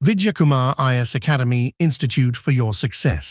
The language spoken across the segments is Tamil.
Vidyakumar IS Academy Institute for your success.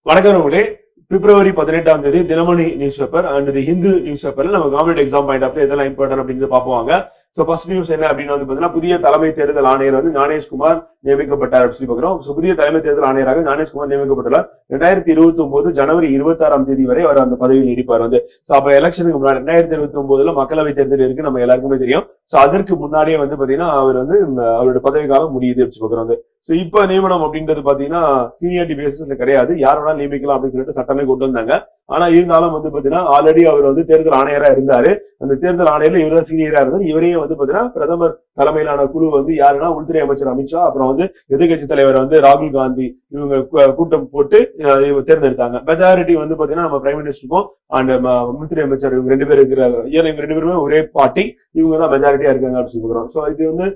வணக்கம் நண்பர்களே. பிப்ரவரி 18ஆம் தேதி Dinamani news paper and the Hindu news பேப்பர்ல நம்ம கவர்மெண்ட் எக்ஸாம் பாயிண்ட் ஆஃப் இதெல்லாம் இம்பார்ட்டன்ட் அப்படின்னு பார்ப்போம். சோ ஃபர்ஸ்ட் நியூஸ் என்ன அப்படின்னு வந்து பாத்தீங்கன்னா, புதிய தலைமை தேர்தல் ஆணையர் வந்து ஞானேஷ்குமார் நியமிக்கப்பட்டார் அப்படின்னு பாக்குறோம். புதிய தலைமை தேர்தல் ஆணையராக ஞானேஷ்குமார் நியமிக்கப்பட்டுள்ளார். 2029 ஜனவரி 26ஆம் தேதி வரை அவர் அந்த பதவியில் நீடிப்பார் வந்து. சோ அப்ப எலெக்ஷனுக்கு முன்னாடி 2029ல மக்களவை தேர்தல் இருக்கு, நம்ம எல்லாருக்குமே தெரியும். சோ அதற்கு முன்னாடியே வந்து பாத்தீங்கன்னா அவர் வந்து அவரோட பதவி காலம் முடியுது அப்படின்னு பாக்குறோம். சோ இப்ப நியமனம் அப்படின்றது பாத்தீங்கன்னா சீனியாரிட்டி பேசிஸ்ல கிடையாது, யார் வேணாலும் நியமிக்கலாம் அப்படின்னு சொல்லிட்டு சட்டமே கொண்டு வந்தாங்க. ஆனா இருந்தாலும் வந்து பாத்தீங்கன்னா ஆல்ரெடி அவர் வந்து தேர்தல் ஆணையரா இருந்தாரு. அந்த தேர்தல் ஆணையர்ல இவர் தான் சீனியரா இருந்தார். இவரையே வந்து பாத்தீங்கன்னா பிரதமர் தலைமையிலான குழு வந்து யாருன்னா உள்துறை அமைச்சர் அமித்ஷா, அப்புறம் வந்து எதிர்கட்சி தலைவர் வந்து ராகுல் காந்தி இவங்க கூட்டம் போட்டு தேர்ந்தெடுத்தாங்க. மெஜாரிட்டி வந்து பாத்தீங்கன்னா நம்ம பிரைம் மினிஸ்டருக்கும் அண்ட் உள்துறை அமைச்சர் இவங்க 2 பேர் இருக்கிறாங்க. ஏன்னா இவங்க 2 பேருமே ஒரே பார்ட்டி, இவங்க தான் மெஜாரிட்டியா இருக்காங்க அப்படின்னு சொல்லுறோம். சோ இது வந்து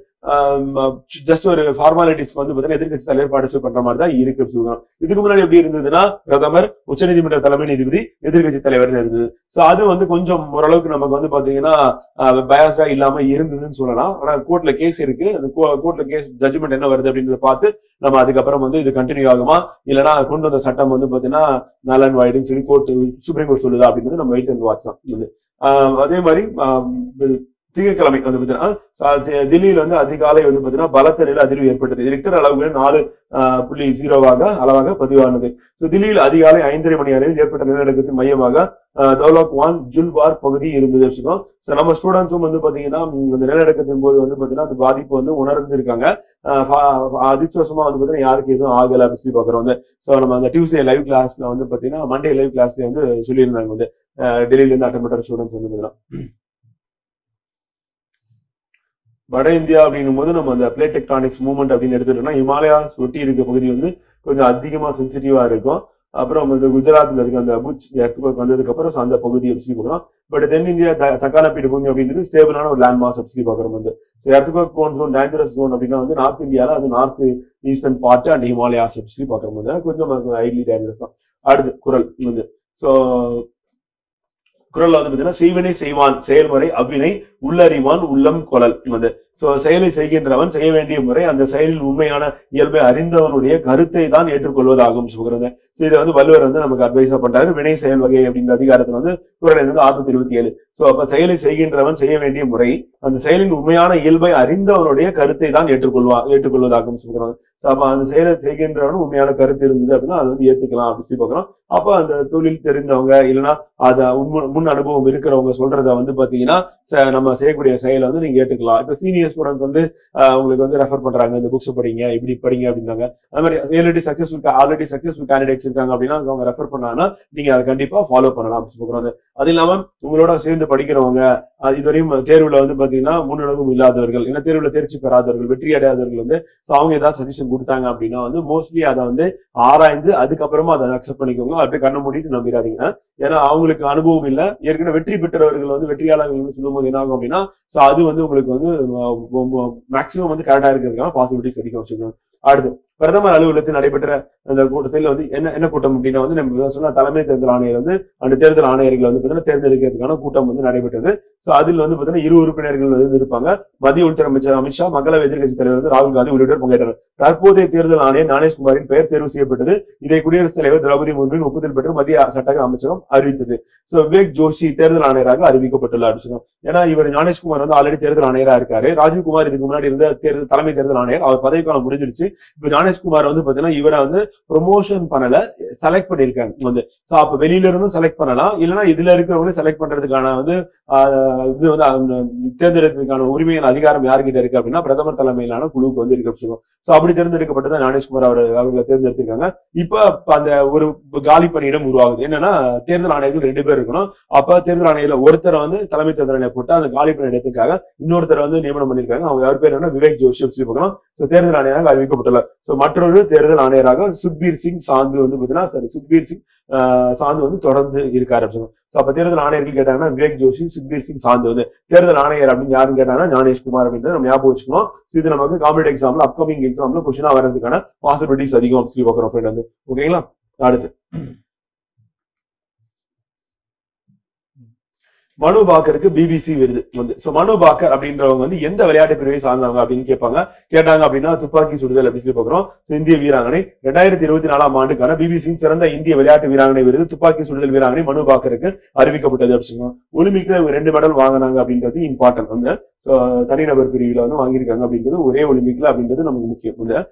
ஜஸ்ட் ஒரு ஃபார்மாலிட்டிஸ்க்கு வந்து பாத்தீங்கன்னா எதிர்கட்சி தலைவர் பார்ட்டிசிபேட் பண்ற மாதிரி தான் இருக்கு சொல்லுவாங்க. இதுக்கு முன்னாடி எப்படி இருந்ததுன்னா பிரதமர், உச்சநீதிமன்ற தலைமை நீதிபதி, எதிர்கட்சி தலைவர் இருந்தது. சோ அது வந்து கொஞ்சம் ஓரளவுக்கு நமக்கு வந்து பாத்தீங்கன்னா பயாஸ்டா இல்லாம இருந்ததுன்னு சொல்லலாம். ஆனா கோர்ட்ல கேஸ் இருக்கு, அந்த கோர்ட்ல கேஸ் ஜட்ஜ்மெண்ட் என்ன வருது அப்படின்றத பார்த்து நம்ம அதுக்கப்புறம் வந்து இது கண்டினியூ ஆகுமா இல்லைன்னா கொண்டு வந்த சட்டம் வந்து பாத்தீங்கன்னா நல் அண்ட் வைடுன்னு சொல்லி கோர்ட் சுப்ரீம் கோர்ட் சொல்லுதா அப்படின்றது நம்ம வெயிட் அண்ட் வாட்ச் தான். அதே மாதிரி திங்கட்கிழமை வந்து பாத்தீங்கன்னா தில்லியில வந்து அதிகாலை வந்து பாத்தீங்கன்னா பலத்த நில அதிர்வு ஏற்பட்டது. ரிக்டர் அளவுகள் 4.0 அளவாக பதிவானது. தில்லியில் அதிகாலை 5:30 மணி அளவில் ஏற்பட்ட நிலநடுக்கத்தின் மையமாக தௌலக்வான் ஜுல்வார் பகுதி இருந்தது வச்சுக்கோம். நம்ம ஸ்டூடெண்ட்ஸும் வந்து பாத்தீங்கன்னா இந்த நிலநடுக்கத்தின் போது வந்து பாத்தீங்கன்னா அந்த பாதிப்பு வந்து உணர்ந்திருக்காங்க. அதிர்ஷ்டமா வந்து பாத்தீங்கன்னா யாருக்கு எதுவும் ஆகல அப்படின்னு சொல்லி பாக்குறோம் வந்து. சோ நம்ம அந்த டியூஸ்டே லைவ் கிளாஸ்ல வந்து பாத்தீங்கன்னா மண்டே லைவ் கிளாஸ்ல வந்து சொல்லியிருந்தாங்க வந்து டெல்லியில இருந்து அட்டன் பண்ற ஸ்டூடெண்ட்ஸ் வந்து பாத்தீங்கன்னா. வட இந்தியா அப்படின்னும் போது நம்ம அந்த பிளேட் டெக்டானிக்ஸ் மூவ்மெண்ட் அப்படின்னு எடுத்துட்டோம்னா ஹிமாலயாஸ் ஒட்டி இருக்க பகுதி வந்து கொஞ்சம் அதிகமா சென்சிட்டிவா இருக்கும். அப்புறம் வந்து குஜராத்ல இருக்க அந்த புச் எர்த்குவேக் வந்ததுக்கு அப்புறம் அந்த பகுதி எப்படி பார்க்கணும். பட் தென்னிந்தியா தக்கானப்பீடு பூமி அப்படின்றது ஸ்டேபிளான ஒரு லேண்ட் மாஸ் எப்படி பாக்குறோம் வந்து. எர்த்குவேக் கோன் ஜோன், டேஞ்சரஸ் ஜோன் அப்படின்னா வந்து நார்த் இந்தியால அது north eastern part and Himalayas எப்படி பாக்குறோம் வந்து கொஞ்சம் ஹைலி டேஞ்சரஸ் தான். அடுத்து குரல் வந்து குரல் வந்து பாத்தீங்கன்னா செய்வனை செய்வான் செயல்முறை அவ்வினை உள்ளறிவான் உள்ளம் கொளல் வந்து. சோ செயலை செய்கின்றவன் செய்ய வேண்டிய முறை அந்த செயலில் உண்மையான இயல்பை அறிந்தவனுடைய கருத்தை தான் ஏற்றுக்கொள்வதாகும் சொல்கிறது. இதை வந்து வள்ளுவர் வந்து நமக்கு அட்வைஸா பண்றாரு. வினை செயல் வகை அப்படின்ற அதிகாரத்துல வந்து குரல் வந்து 627. சோ அப்ப செயலை செய்கின்றவன் செய்ய வேண்டிய முறை அந்த செயலின் உண்மையான இயல்பை அறிந்தவனுடைய கருத்தை தான் ஏற்றுக்கொள்வதாகும் சொல்கிறாங்க. அப்ப அந்த செயலை செய்கின்றவன் உண்மையான கருத்து இருந்தது அப்படின்னா அதை வந்து ஏத்துக்கலாம் அப்படின்னு பாக்குறோம். அப்ப அந்த தொழில் தெரிஞ்சவங்க இல்லைன்னா அத முன் அனுபவம் இருக்கிறவங்க சொல்றத வந்து பாத்தீங்கன்னா நம்ம செய்யக்கூடிய செயலை வந்து நீங்க ஏற்றுக்கலாம். இப்ப சீனியர் ஸ்டூடெண்ட் வந்து உங்களுக்கு வந்து ரெஃபர் பண்றாங்க, இந்த புக்ஸ் படிங்க, இப்படி படிங்க அப்படின்னாங்க. அது மாதிரி ஆல்ரெடி சக்சஸ்ஃபுல் கேண்டிடேட்ஸ் இருக்காங்க அப்படின்னா அவங்க ரெஃபர் பண்ணாங்கன்னா நீங்க அதை கண்டிப்பா ஃபாலோ பண்ணலாம் அப்படின்னு சொல்றாங்க. அது இல்லாம உங்களோட சேர்ந்து படிக்கிறவங்க இதுவரையும் தேர்வுல வந்து பாத்தீங்கன்னா முன்னனுபவம் இல்லாதவர்கள், இல்ல தேர்வுல தேர்ச்சி பெறாதவர்கள், வெற்றி அடையாதவர்கள் வந்து அவங்க ஏதாவது சஜஷன் கொடுத்தாங்க அப்படின்னா வந்து மோஸ்ட்லி அதை வந்து ஆராய்ந்து அதுக்கப்புறமா அதை அக்செப்ட் பண்ணிக்கோங்க. அப்படியே கண்ணை மூடிட்டு நம்பிடாதீங்க. ஏன்னா அவங்களுக்கு அனுபவம் இல்லை, ஏற்கனவே வெற்றி பெற்றவர்கள் வந்து வெற்றியாளர்கள் சொல்லும் போது என்ன ஆகும் அப்படின்னா அது வந்து உங்களுக்கு வந்து மேக்சிமம் வந்து கரெக்டா இருக்கிறதுக்கான பாசிபிலிட்டிஸ் அதிகம் வச்சுக்கணும். அடுத்து பிரதமர் அலுவலகத்தில் நடைபெற்ற அந்த கூட்டத்தில் வந்து என்ன கூட்டம் அப்படின்னா வந்து நம்ம சொன்ன தலைமை தேர்தல் ஆணையர் வந்து அந்த தேர்தல் ஆணையர்கள் வந்து பாத்தீங்கன்னா தேர்ந்தெடுக்கிறதுக்கான கூட்டம் வந்து நடைபெற்றது. சோ அதில் வந்து பாத்தீங்கன்னா 2 உறுப்பினர்கள் வந்து இருப்பாங்க. மத்திய உள்துறை அமைச்சர் அமித்ஷா, மக்களவை எதிர்கட்சி தலைவர் வந்து ராகுல் காந்தி உள்ளிட்டோர் பங்கேற்றனர். தற்போதைய தேர்தல் ஆணையர் ஞானேஷ்குமாரின் பெயர் தேர்வு செய்யப்பட்டது. இதை குடியரசுத் தலைவர் திரௌபதி முர்முவின் ஒப்புதல் பெற்று மத்திய சட்டக அமைச்சகம் அறிவித்தது. சோ விவேக் ஜோஷி தேர்தல் ஆணையராக அறிவிக்கப்பட்டுள்ளார். ஏன்னா இவர் ஞானேஷ்குமார் வந்து ஆல்ரெடி தேர்தல் ஆணையரா இருக்காரு. ராஜீவ்குமார் இதுக்கு முன்னாடி இருந்த தலைமை தேர்தல் ஆணையர், அவர் பதவிக்காலம் முடிஞ்சிருச்சு. இப்ப ஞானேஷ்குமார் வந்து பாத்தீங்கன்னா இவரை வந்து ப்ரொமோஷன் பண்ணல, செலக்ட் பண்ணிருக்காங்க வந்து. சோ அப்ப வெளியில இருந்தும் செலக்ட் பண்ணலாம், இல்லைன்னா இதுல இருக்கிறவங்களும் செலக்ட் பண்றதுக்கான வந்து இது வந்து தேர்ந்தெடுக்கிறதுக்கான உரிமையான அதிகாரம் யாருக்கிட்ட இருக்கு அப்படின்னா பிரதமர் தலைமையிலான குழுவுக்கு வந்து இருக்கு. சோ அப்படி தேர்ந்தெடுக்கப்பட்டதான் ஞானேஷ்குமார் அவர்களை தேர்ந்தெடுத்திருக்காங்க. இப்ப அந்த ஒரு காலி பணியிடம் உருவாகுது. என்னன்னா தேர்தல் ஆணையர்கள் 2 பேர் இருக்கணும். அப்ப தேர்தல் ஆணையில ஒருத்தரை வந்து தலைமை தேர்தல் ஆணையர் போட்டு அந்த காலி பணியிடத்துக்காக இன்னொருத்தரை வந்து நியமனம் பண்ணிருக்காங்க. அவங்க யார் பேர் என்ன, விவேக் ஜோஷி பார்க்கணும். தேர்தல் ஆணையராக அறிவிக்கப்பட்டுள்ளார். மற்றொரு தேர்தல் ஆணையராக சுக்பீர் சிங் சாந்து வந்து பாத்தீங்கன்னா சுக்பீர் சிங் சாந்து வந்து தொடர்ந்து இருக்காரு. அப்ப தேர்தல் ஆணையர்கள் கேட்டாங்கன்னா விவேக் ஜோஷி, சுக்பீர் சிங் சாந்து வந்து தேர்தல் ஆணையர் அப்படின்னு யாருன்னு கேட்டாங்கன்னா ஞானேஷ்குமார் அப்படின்றத நம்ம ஞாபகம் வச்சுக்கணும். இது நமக்கு காம்படிட்டிவ் எக்ஸாம்ல அப்கமிங் எக்ஸாம்ல கொஸ்டினா வர்றதுக்கான பாசிபிலிட்டிஸ் அதிகம் சொல்லி பாக்குறோம் ஃப்ரெண்ட் வந்து. ஓகேங்களா? அடுத்து மனு பாக்கருக்கு பிபிசி விருது வந்து. சோ மனு பாக்கர் அப்படின்றவங்க வந்து எந்த விளையாட்டு பிரிவை சார்ந்தவங்க அப்படின்னு கேட்டாங்க அப்படின்னா துப்பாக்கி சுடுதல் அப்படின்னு சொல்லி பாக்குறோம். இந்திய வீராங்கனை 2024ஆம் ஆண்டுக்கான பிபிசியின் சிறந்த இந்திய விளையாட்டு வீராங்கனை விருது துப்பாக்கி சுடுதல் வீராங்கனை மனு பாக்கருக்கு அறிவிக்கப்பட்டது அப்படின்னு. ஒலிம்பிக்ல 2 மெடல் வாங்கினாங்க அப்படின்றது இம்பார்ட்டன்ட் வந்து. தனிநபர் பிரிவுல வந்து வாங்கியிருக்காங்க அப்படின்றது ஒரே ஒலிம்பிக்ல அப்படின்றது நமக்கு முக்கியம்.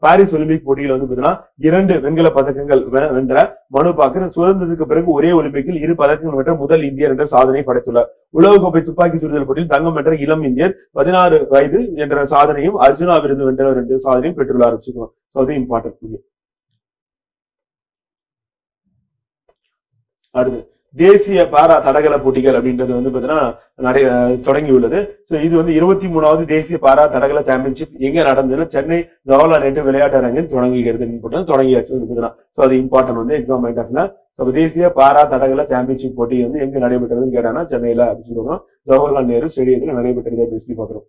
பாரிஸ் ஒலிம்பிக் போட்டியில வந்து பாத்தீங்கன்னா 2 வெண்கல பதக்கங்கள் வென்ற மனு பாக்கர் சுதந்திரத்துக்கு பிறகு ஒரே ஒலிம்பிக்கில் 2 பதக்கங்கள் வென்ற முதல் இந்தியர் என்ற சாதனை படைத்துள்ளார். உலகக்கோப்பை துப்பாக்கி சுடுதல் போட்டியில் தங்கம் வென்ற இளம் இந்தியர் 16 வயது என்ற சாதனையும் அர்ஜுனா விருது வென்றவர் என்ற சாதனையும் பெற்றுள்ளார். அது இம்பார்ட்டன்ட். அடுத்து தேசிய பாரா தடகள போட்டிகள் அப்படின்றது வந்து பாத்தீங்கன்னா தொடங்கியுள்ளது. இது வந்து 23வது தேசிய பாரா தடகள சாம்பியன்ஷிப் எங்க நடந்ததுன்னா சென்னை ஜவஹர்லால் நேரு விளையாட்டு அரங்கில் தொடங்கியாச்சு. அது இம்பார்ட்டன்ட் வந்து எக்ஸாம் பாயிண்ட் ஆஃப் தேசிய பாரா தடகள சாம்பியன்ஷிப் போட்டி வந்து எங்க நடைபெற்றதுன்னு கேட்டாங்கன்னா சென்னையில அப்படின்னு சொல்லுவாங்க. ஜவஹர்லால் நேரு ஸ்டேடியத்தில் நடைபெற்றது அப்படின்னு சொல்லி பாக்குறோம்.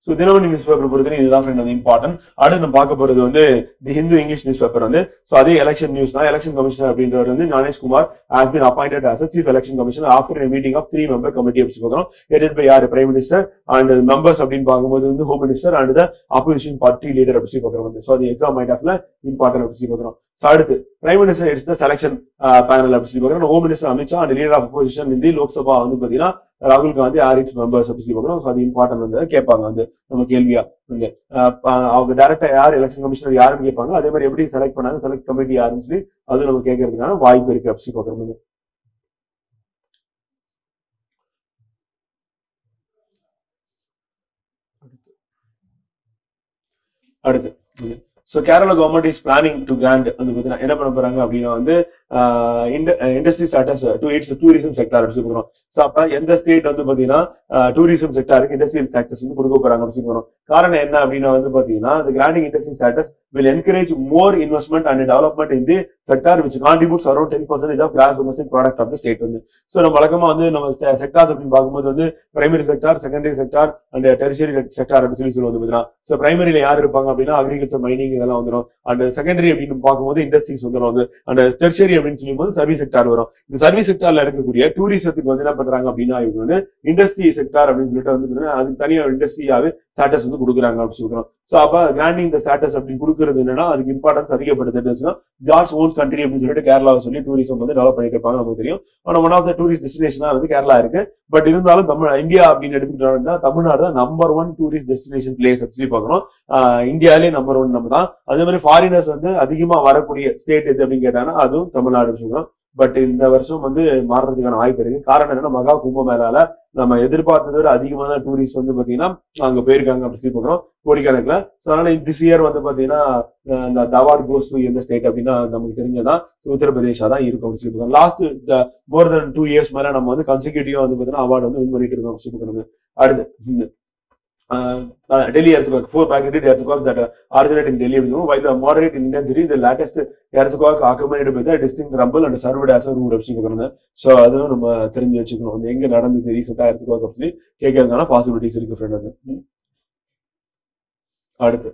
So தினமணி நியூஸ் பேப்பர் பொறுத்தவரை இதுதான் ஃப்ரெண்ட் இம்பார்ட்டன்ட். அடுத்து நம்ம பார்க்க போறது வந்து தி ஹிந்து இங்கிலீஷ் நியூஸ் பேப்பர் வந்து. சோ அதே எலெக்ஷன் நியூஸ் தான். எலெக்ஷன் கமிஷனர் அப்படின்றவர் வந்து Gyanesh Kumar has been appointed as a chief election commissioner after a meeting of 3-member committee அப்படின்னு சொல்றோம். headed by யார் பிரைம் மினிஸ்டர் அண்ட் மெம்பர்ஸ் அப்படின்னு பார்க்கும்போது வந்து home minister and the opposition party leader அப்படின்னு பார்க்குறோம். சோ அது எக்ஸாம் பாயிண்ட் ஆஃப்ல இம்பார்ட்டன்ட் அப்படின்னு பார்க்குறோம். சோ அடுத்து prime minister it's the selection panel அப்படின்னு பார்க்குறோம். Home minister Amit Shah and leader of opposition இந்த லோக்சபா வந்து பாத்தீங்கன்னா ராகுல் காந்தி ஆர்எக்ஸ் மெம்பர்ஸ் அப்படின்னு பார்க்குறோம். அது இம்பார்ட்டன்ட் வந்து கேட்பாங்க வந்து நம்ம கேள்வியா வந்து அவங்க டைரக்டா யார் எலெக்ஷன் கமிஷனர் யாருன்னு கேட்பாங்க. அதே மாதிரி எப்படி செலக்ட் பண்ணாங்க, செலக்ட் கமிட்டி யாருன்னு சொல்லி அது நம்ம கேட்கறதுக்கான வாய்ப்பு இருக்கு அப்படின்னு பார்க்குறோம். அடுத்து So Kerala government is planning to grant என்ன பண்ண போறாங்க அப்படின்னா வந்து industry status to it's tourism sector அப்படின்னு சொல்றோம். சோ அப்ப எந்த ஸ்டேட் வந்து பாத்தீங்கன்னா டூரிசம் செக்டாருக்கு இண்டஸ்ட்ரியல் ஸ்டாட்டஸ் வந்து கொடுக்க போறாங்க அப்படின்னு சொல்றோம். காரணம் என்ன அப்படின்னா வந்து பாத்தீங்கன்னா the granting industry status will encourage more investment and development in the sector which contributes around 10% of gross domestic product of the state வந்து. சோ நம்ம வழக்கமா வந்து நம்ம செக்டார்ஸ் அப்படின்னு பார்க்கும்போது வந்து primary sector, secondary sector and tertiary sector அப்படின்னு சொல்லி பாத்தீங்கன்னா சோ பிரைமரியில யார் இருப்பாங்க அப்படின்னா அக்ரிகல்ச்சர், மைனிங் இதெல்லாம் வந்துடும். அண்ட் செகண்டரி அப்படின்னு பார்க்கும்போது இண்டஸ்ட்ரீஸ் வந்துடும். அண்ட் டெரிஷரி அப்படின்னு சொல்லும்போது சர்வீஸ் செக்டார் வரும். இந்த சர்வீஸ் செக்டார்ல இருக்கக்கூடிய டூரிசத்துக்கு வந்து என்ன பண்றாங்க அப்படின்னா இவங்க வந்து இண்டஸ்ட்ரி செக்டார் அப்படின்னு சொல்லிட்டு வந்து அதுக்கு தனியா இண்டஸ்ட்ரியாவே ஸ்டாட்டஸ் வந்து கொடுக்குறாங்க அப்படின்னு சொல்றோம். சோ அப்ப கிராண்டிங் இந்த ஸ்டாட்டஸ் அப்படின்னு கொடுக்கறது என்னன்னா அதுக்கு இம்பார்ட்டன்ஸ் அதிகப்படுத்துச்சுன்னா காட்ஸ் ஓன்ஸ் கண்ட்ரி அப்படின்னு சொல்லிட்டு கேரளாவை சொல்லி டூரிசம் வந்து டெவலப் பண்ணிட்டு இருப்பாங்க நமக்கு தெரியும். ஆனா ஒன் ஆஃப் த டூரிஸ்ட் டெஸ்டினேஷனா வந்து கேரளா இருக்கு. பட் இருந்தாலும் இந்தியா அப்படின்னு எடுத்துக்கிட்டோம்னா தமிழ்நாடு தான் நம்பர் 1 டூரிஸ்ட் டெஸ்டினேஷன் பிளேஸ் அப்படின்னு பாக்குறோம். இந்தியாலே நம்பர் 1 நம்ம தான். அதே மாதிரி ஃபாரினர்ஸ் வந்து அதிகமா வரக்கூடிய ஸ்டேட் எது அப்படின்னு கேட்டாங்கன்னா அதுவும் தமிழ்நாடு சொல்றோம். பட் இந்த வருஷம் வந்து மாறுறதுக்கான வாய்ப்பு இருக்கு. காரணம் என்னன்னா மகா கும்பமேளால நம்ம எதிர்பார்த்ததை விட அதிகமான டூரிஸ்ட் வந்து பாத்தீங்கன்னா அங்க போயிருக்காங்க அப்படின்னு பாக்குறோம் கோடிக்கணக்குல. அதனால திஸ் இயர் வந்து பாத்தீங்கன்னா இந்த அவார்ட் கோஸ் டு எந்த ஸ்டேட் அப்படின்னா நமக்கு தெரிஞ்சதான் உத்தரப்பிரதேஷா தான் இருக்கும் அப்படின்னு சொல்லி லாஸ்ட் மோர் தென் 2 இயர்ஸ் மேல நம்ம வந்து கன்சிக்யூட்டிவா வந்து பாத்தீங்கன்னா அவார்டு வந்து வின் பண்ணிட்டு இருக்கோம் அப்படின்னு. அடுத்து Delhi earthquake, 4 magnitude earthquake that originated in Delhi. While the moderate in intensity, the latest earthquake accompanied by the distinct rumble and served as a root அப்படின்னு. So அது நம்ம தெரிஞ்சு வச்சுக்கணும். எங்க நடந்தது ரீசெண்டா earthquake அப்படி கேட்கறதுக்கான பாசிபிலிட்டிஸ் இருக்கு ஃப்ரெண்ட். அது அடுத்து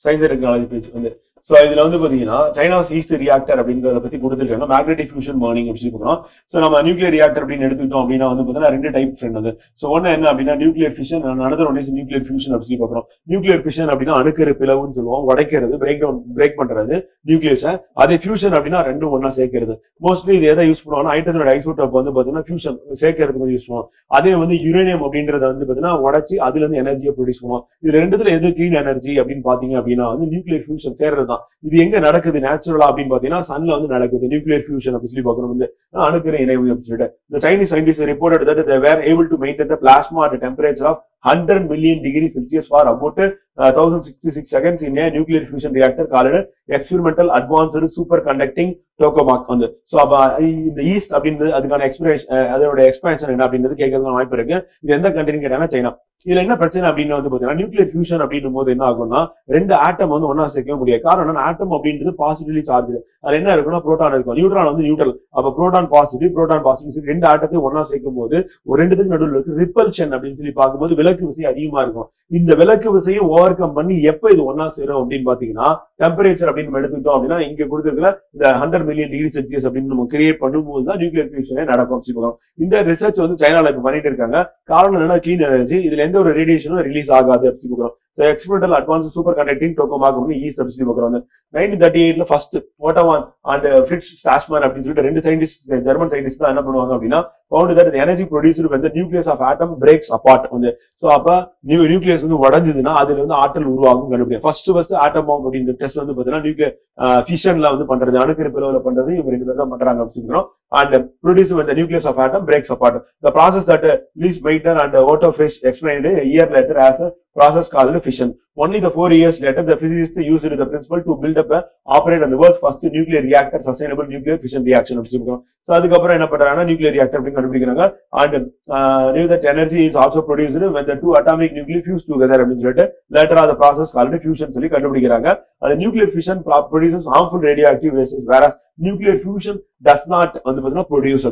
சயின்ஸ் அண்ட் டெக்னாலஜி பேஜ் வந்து. சோ இதுல வந்து பாத்தீங்கன்னா சைனாஸ் ஈஸ்ட் ரியாக்டர் அப்படின்றத பத்தி கொடுத்துருக்காங்க. மேக்னெட்டிக் ஃபியூஷன் பர்னிங் அப்படின்னு சொல்றோம். சோ நம்ம நியூக்ளியர் ரியாக்டர் அப்படின்னு எடுத்துக்கிட்டோம் அப்படின்னா வந்து பாத்தீங்கன்னா 2 டைப் ஃப்ரெண்ட் வந்து. சோ ஒன்னு என்ன அப்படின்னா nuclear fission, another one is nuclear fusion அப்படின்னு பாக்குறோம். நியூக்ளியர் ஃபிஷன் அப்படின்னா அணுக்கரு பிளவுன்னு சொல்லுவோம், உடைக்கிறது, பிரேக் பண்றது நியூக்ளியஸ். அதே ஃபியூஷன் அப்படின்னா ரெண்டும் ஒன்னா சேர்க்கிறது. மோஸ்ட்லி இது எதை யூஸ் பண்ணுவாங்கன்னா ஹைட்ரஜன் ஐசோடோப் வந்து பாத்தீங்கன்னா ஃபியூஷன் சேர்க்கறதுக்கு வந்து யூஸ் பண்ணுவோம். அதே வந்து யுரேனியம் அப்படின்றத வந்து பாத்தீங்கன்னா உடைச்சு அதுல இருந்து எனர்ஜியை ப்ரொடியூஸ் பண்ணுவோம். இது ரெண்டுத்துல எது கிளீன் எனர்ஜி அப்படின்னு பாத்தீங்க அப்படின்னா வந்து நியூக்ளியர் ஃபியூஷன் சேர்றது. இது எங்க நடக்குது நேச்சுரலா அப்படின்னு பாத்தீங்கன்னா சன்ல வந்து நடக்குது நியூக்ளியர் ஃபியூஷன் அப்படின்னு சொல்லி பாக்குறோம் வந்து அணுக்கரு இணைவு அப்படின்னு சொல்லிட்டு. The Chinese scientists reported that they were able to maintain the plasma at a temperature of 100 million degrees Celsius for about 1066 seconds in a nuclear fusion reactor called experimental advanced superconducting tokamak வந்து. சோ அப்ப இந்த ஈஸ்ட் அப்படின்னு அதுக்கான அதோட எக்ஸ்பான்ஷன் என்ன அப்படின்றது கேட்கறதுக்கான வாய்ப்பு இருக்கு. இது எந்த கண்ட்ரின்னு கேட்டாங்கன்னா சைனா. இதுல என்ன பிரச்சனை அப்படின்னு வந்து பாத்தீங்கன்னா நியூக்ளியர் ஃபியூஷன் அப்படின்னும் போது என்ன ஆகும்னா 2 ஆட்டம் வந்து ஒன்னா சேர்க்க முடியாது. காரணம் ஆட்டம் அப்படின்றது பாசிட்டிவ்லி சார்ஜ். அது என்ன இருக்குன்னா புரோட்டான் இருக்கும், நியூட்ரான் வந்து நியூட்ரல். அப்ப புரோட்டான் பாசிட்டிவ் ரெண்டு ஆட்டத்தையும் ஒன்னா சேர்க்கும் போது ஒரு ரெண்டுத்துக்கு நடுவில் இருக்கு ரிப்பல்ஷன் அப்படின்னு சொல்லி பார்க்கும்போது விலக்கு விசை அதிகமா இருக்கும். இந்த விலக்கு விசையை ஓவர் கம் பண்ணி எப்ப இது ஒன்னா சேரும் அப்படின்னு பாத்தீங்கன்னா டெம்பரேச்சர் அப்படின்னு எடுத்துக்கிட்டோம் அப்படின்னா இங்க கொடுத்துருக்கல இந்த 100 மில்லியன் டிகிரி செல்சியஸ் அப்படின்னு நம்ம கிரியேட் பண்ணும்போது தான் நியூக்ளியர் ஃபியூஷனே நடக்கும். இந்த ரிசர்ச் வந்து சைனால இப்ப பண்ணிட்டு இருக்காங்க. காரணம் என்னன்னா கிளீன் எனர்ஜி, இதுல எந்த ஒரு ரேடியேஷனும் ரிலீஸ் ஆகாது அப்படின்னு. So experimental advanced superconducting tokamak is subsidy program. 1938 first Ottawan and Fritz Strassmann அப்படின்னு சொல்லிட்டு ரெண்டு சயின்டிஸ்ட் ஜெர்மன் சயின்டிஸ்ட் தான் என்ன பண்ணுவாங்க அப்படின்னா found that the energy produced when the nucleus of atom breaks apart வந்து சோ அப்ப நியூக்ளியஸ் வந்து உடைஞ்சதுன்னா அதுல இருந்து ஆற்றல் உருவாகும் கண்டுபிடிக்கும். ஃபர்ஸ்ட் ஆட்டம் பாம் அப்படிங்கிற டெஸ்ட் வந்து பாத்தீங்கன்னா நியூக்ளியர் ஃபிஷன்ல வந்து பண்றது, அணுக்கரு பிளவுல பண்றது இவங்க ரெண்டு பேர் தான் பண்றாங்க அப்படின்னு. And produce when the nucleus of atom breaks apart. The process that Lise Meitner and Otto Frisch explained a year later as a process called fission. Only the 4 years later, the physicists used the principle to build up and operate on the world's first nuclear reactor, sustainable nuclear fission reaction. So, அதுக்கப்புறம் என்ன பண்றாங்கன்னா நியூக்ளியர் ரியாக்டர் அப்படின்னு கண்டுபிடிக்கிறாங்க. And knew that energy is also produced when the two atomic nuclei fuse together அப்படின்னு சொல்லிட்டு later the process called fusion சொல்லி கண்டுபிடிக்கிறாங்க. The nuclear fission produces harmful radioactive gases, whereas nuclear fusion does not produce.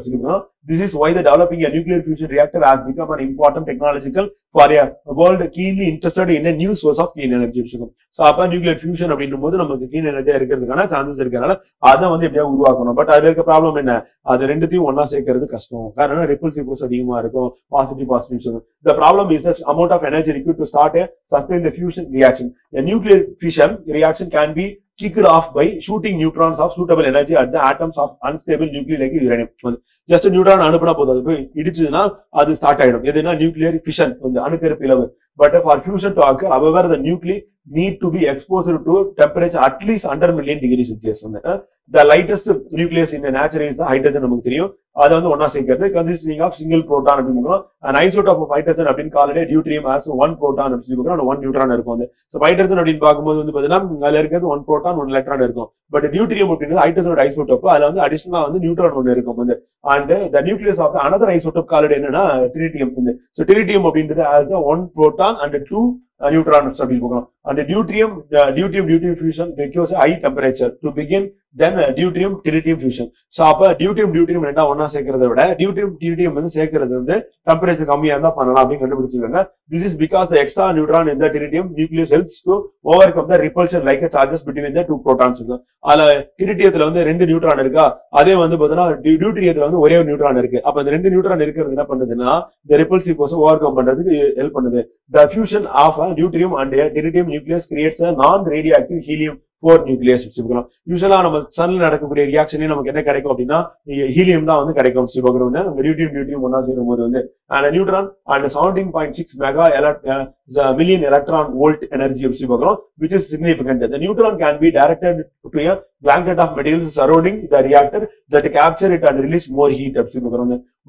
This is why the developing a nuclear fusion reactor has become an important technological for a world keenly interested in a new source of clean energy. So, அப்ப nuclear fusion அப்படின்னும்போது நமக்கு clean energy இருக்கிறதுக்கான சான்சஸ் இருக்கனால அதை வந்து எப்படியா உருவாக்கணும். பட் அதுல இருக்க ப்ராப்ளம் என்ன, அது ரெண்டுத்தையும் ஒன்னா சேர்க்கிறது கஷ்டம். காரணம் ரிப்பல்சிவ் ஃபோர்ஸ் அதிகமா இருக்கும், positive. The problem is the amount of energy required to start a sustain the fusion reaction. A nuclear fission reaction can be kicked off by shooting neutrons of suitable energy at the atoms of unstable nuclei like uranium. Just neutron அனுப்புனா போதும், அது போய் இடிச்சதுன்னா அது ஸ்டார்ட் ஆயிடும். எதுனா நியூக்ளியர் ஃபிஷன், அணுக்கரு பிளவு. But for fusion to occur, however, the nuclei need to be exposed to temperature at least 100 million degrees Celsius. The lightest nucleus in the nature is the hydrogen. நமக்கு தெரியும், அது வந்து ஒன்னா சேர்க்கிறது consisting of single proton அப்படின்னு. An isotope of hydrogen அப்படின்னு called deuterium has 1 proton அப்படின்னு 1 neutron இருக்கும். So hydrogen அப்படின்னு பார்க்கும்போது வந்து பாத்தீங்கன்னா அதுல இருக்கிறது 1 proton 1 electron இருக்கும். But deuterium அப்படிங்கிறது ஹைட்ரஜனோட ஐசோடோப், அதுல வந்து அடிஷனலா வந்து நியூட்ரான் ஒன்று இருக்கும். And the nucleus of another isotope called என்னன்னா tritium. So tritium அப்படின்றது has the 1 proton and 2 neutrons அப்படின்னு போகலாம். And deuterium fusion requires high temperature to begin, then deuterium tritium fusion. So அப்ப deuterium ரெண்டா ஒன்னா சேர்க்கறதை விட tritium வந்து சேர்க்கிறது வந்து டெம்பரேச்சர் கம்மியா இருந்தா பண்ணலாம் அப்படின்னு கண்டுபிடிச்சிருக்காங்க. This is because the extra neutron in the tritium nucleus helps to overcome the repulsion like charges between the two protons. அதுல tritiumல வந்து 2 நியூட்ரான் இருக்கா, அதே வந்து பாத்தீங்கன்னா deuteriumல வந்து ஒரே ஒரு நியூட்ரான் இருக்கு. அப்ப இந்த 2 நியூட்ரான் இருக்கிறது என்ன பண்ணுதுன்னா the repulsive force overcome பண்றதுக்கு ஹெல்ப் பண்ணுது. The fusion of a deuterium and a tritium nucleus creates a non-radioactive helium-4 nucleus. யூசுவலா நம்ம சன்ல நடக்கக்கூடிய ரியாக்ஷனே நமக்கு என்ன கிடைக்கும் அப்படின்னா ஹீலியம் தான் வந்து கிடைக்கும். டியூட்டியம் ஒன்னா சேரும்போது வந்து and a neutron and 17.6 million electron volt energy which is significant. The neutron can be directed to a blanket of materials surrounding the reactor that capture it and release more heat.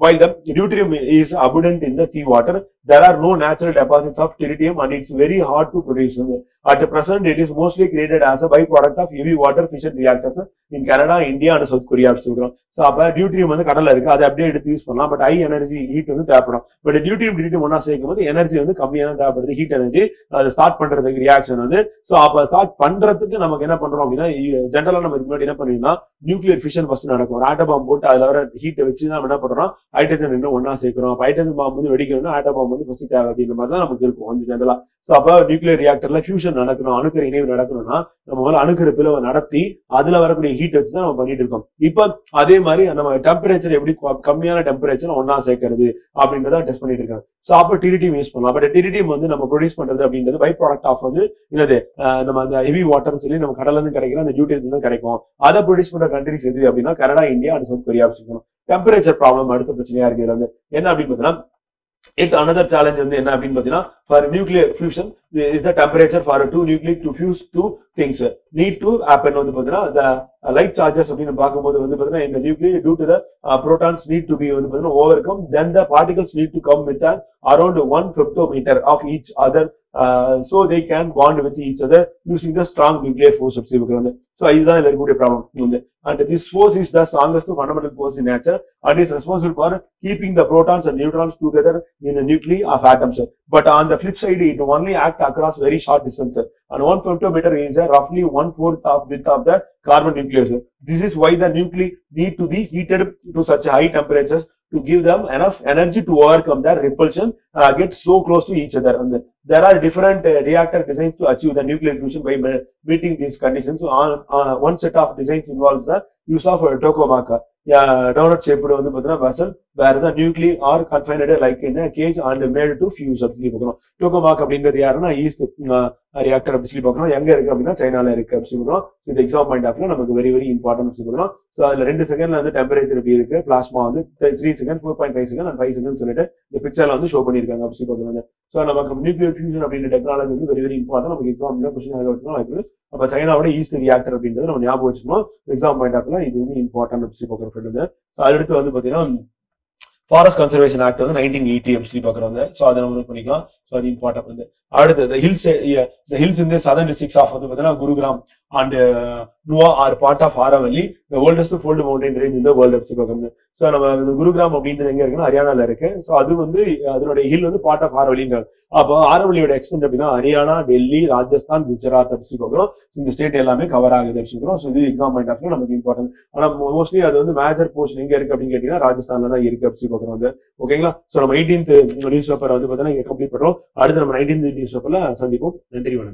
While the deuterium is abundant in the seawater, there are no natural deposits of tritium and it's very hard to produce. At the present, it is mostly created as a byproduct of heavy water fission reactors in Canada, India and South Korea. So, அப்ப deuterium வந்து கடல்ல இருக்கு, அதை அப்படியே எடுத்து யூஸ் பண்ணலாம். பட் ஹை எனர்ஜி ஹீட் வந்து தேவைப்படும். பட் deuterium ஒன்னா சேர்க்கும் போது எனர்ஜி வந்து கம்மியா தான் தேவைப்படுது, ஹீட் எனர்ஜி. அதை ஸ்டார்ட் பண்றதுக்கு ரியாக்ஷன் வந்து சோ அப்ப ஸ்டார்ட் பண்றதுக்கு நமக்கு என்ன பண்றோம் அப்படின்னா ஜெனரலா நம்ம முன்னாடி என்ன பண்ணிருந்தோம், நியூக்ளியர் ஃபிஷன் ஃபர்ஸ்ட் நடக்கும். ஒரு ஆட்டம் பாம்பு போட்டு அதுல வர ஹீட் வச்சு தான் என்ன பண்றோம், ஹைட்ரஜன் இன்னும் ஒன்னா சேர்க்கிறோம். ஹைட்ரஜன் பாம்பு வந்து வெடிக்கணும்னா ஆட்டம் பாம்பு வந்து ஃபர்ஸ்ட் தேவை அப்படின்ற மாதிரி தான் நமக்கு இருக்கும் வந்து ஜெனரலா. சோ அப்ப நியூக்ளியர் ரியாக்டர்ல ஃபியூஷன் நடக்கணும், அணுக்கரு இணைவு நடக்கணும்னா நம்ம முதல்ல அணுக்கரு பிளவை நடத்தி அதுல வரக்கூடிய ஹீட் வச்சு தான் நம்ம பண்ணிட்டு இருக்கோம். இப்ப அதே மாதிரி நம்ம டெம்பரேச்சர் எப்படி கம்மியான டெம்பரேச்சர் ஒன்னா சேர்க்கறது அப்படின்றத டெஸ்ட் பண்ணிட்டு இருக்காங்க. சோ அப்ப டிரிடியம் யூஸ் பண்ணலாம். பட் டிரிடியம் வந்து நம்ம ப்ரொடியூஸ் பண்றது அப்படின்றது பை ப்ராடக்ட் ஆஃப் வந்து என்னது, நம்ம அந்த ஹெவி வாட்டர் சொல்லி நம்ம கடல்ல இருந்து கிடைக்கிற அந்த டியூட்டியம் தான் கிடைக்கும். அதை ப்ரொடியூஸ் பண்ற கண்ட்ரிஸ் எது அப்படின்னா Canada, India and south Korea வச்சுக்கணும். டெம்பரேச்சர் ப்ராப்ளம் அடுத்த பிரச்சனையா இருக்கு. இதுல வந்து என்ன அப்படின்னு பாத்தீங்கன்னா another challenge வந்து என்ன அப்படின்னு பாத்தீங்கன்னா for nuclear fusion is the temperature for two nuclei to fuse two things need to happen. வந்து பாத்தீங்கன்னா the light charges அப்படின்னு பார்க்கும்போது வந்து பாத்தீங்கன்னா இந்த nuclei due to the protons need to be வந்து பாத்தீங்கன்னா overcome, then the particles need to come with around 1 femtometer of each other so they can bond with each other using the strong nuclear force அப்படி சொல்லுவாங்க. So இதுதான் இதுல இருக்கக்கூடிய problem. And this force is the strongest fundamental force in nature and is responsible for keeping the protons and neutrons together in a nuclei of atoms. But on the flip side, it only act across very short distance. And 1 femtometer is roughly 1/4 of width of the carbon nucleus. This is why the nuclei need to be heated to such high temperatures to give them enough energy to overcome their repulsion, get so close to each other. And there are different reactor designs to achieve the nuclear fusion by meeting these conditions. So one set of designs involves the use of tokamak, donut shaped vessel where the nuclei are confined like in a cage and made to fuse. Tokamak அப்படிங்கிறது யாருன்னா ஈஸ்ட் ரியாக்டர் அப்படி சொல்லி பார்க்கணும். எங்க இருக்கு அப்படின்னா சைனால இருக்கு அப்படி சொல்லுவோம். இந்த எக்ஸாம் பாயிண்ட் ஆஃப் நமக்கு வெரி வெரி இம்பார்ட்டன்ட் சொல்லுவோம். ஸோ அதுல 2 செகண்ட்ல வந்து டெம்பரேச்சர் எப்படி இருக்கு, பிளாஸ்மா வந்து 3 செகண்ட், 4.5 செகண்ட் அண்ட் 5 செகண்ட் சொல்லிட்டு இந்த பிக்சர்ல வந்து ஷோ பண்ணிருக்காங்க அப்படி சொல்லி பார்க்கணும். ஸோ நமக்கு நியூக்ளியர் ஃபியூஷன் அப்படின்ற டெக்னாலஜி வந்து வெரி வெரி இம்பார்ட்டன்ட். நமக்கு எக்ஸாம்ல கொஸ்டின் வச்சுக்கலாம் வாய்ப்பு. அப்ப சைனாவோட ஈஸ்ட் ரியாக்டர் அப்படின்றது நம்ம ஞாபகம் வச்சுக்கணும். எக்ஸாம் பாயிண்ட் ஆஃப்ல இது வந்து இம்பார்ட்டன்ட் அப்படி சொல்லி பார்க்குறோம். ஸோ அடுத்து வந்து பாத்தீங்கன்னா ஃபாரஸ்ட் கன்சர்வேஷன் ஆக்ட் வந்து 1980 அப்படி சொல்லி பாக்குறாங்க. சோ அதை நம்ம நோட் பண்ணிக்கலாம். சோ அது இம்பார்ட்டன்ட் வந்து அடுத்து the hills in the southern districts of வந்து பாத்தீங்கன்னா Gurugram and Nuwa are part of Aravalli, the oldest fold mountain range in the world அப்படி சொல்லுவாங்க. சோ நம்ம குருகிராம் அப்படின்றது எங்க இருக்குன்னா ஹரியானால இருக்கு. சோ அது வந்து அதோட ஹில் வந்து பார்ட் ஆஃப் ஆரவல்லின்றாங்க. அப்போ ஆரவல்லியோட எக்ஸ்டென்ட் அப்படின்னா ஹரியானா, டெல்லி, ராஜஸ்தான், குஜராத் அப்படி சொல்றோம். இந்த ஸ்டேட் எல்லாமே கவர் ஆகுது அப்படி சொல்றோம். சோ இது எக்ஸாம் பாயிண்ட் ஆஃப் நமக்கு இம்பார்ட்டன்ட். ஆனா மோஸ்ட்லி அது வந்து மேஜர் போர்ஷன் எங்க இருக்கு அப்படின்னு கேட்டீங்கன்னா ராஜஸ்தான்ல தான் இருக்கு அப்படி சொல்றோம். ஓகேங்களா? சோ நம்ம 18th நியூஸ் பேப்பர் வந்து பாத்தீங்கன்னா இங்க கம்ப்ளீட் பண்றோம். அடுத்து நம்ம 19th நியூஸ் பேப்பர்ல சந்திப்போம். நன்றி, வணக்கம்.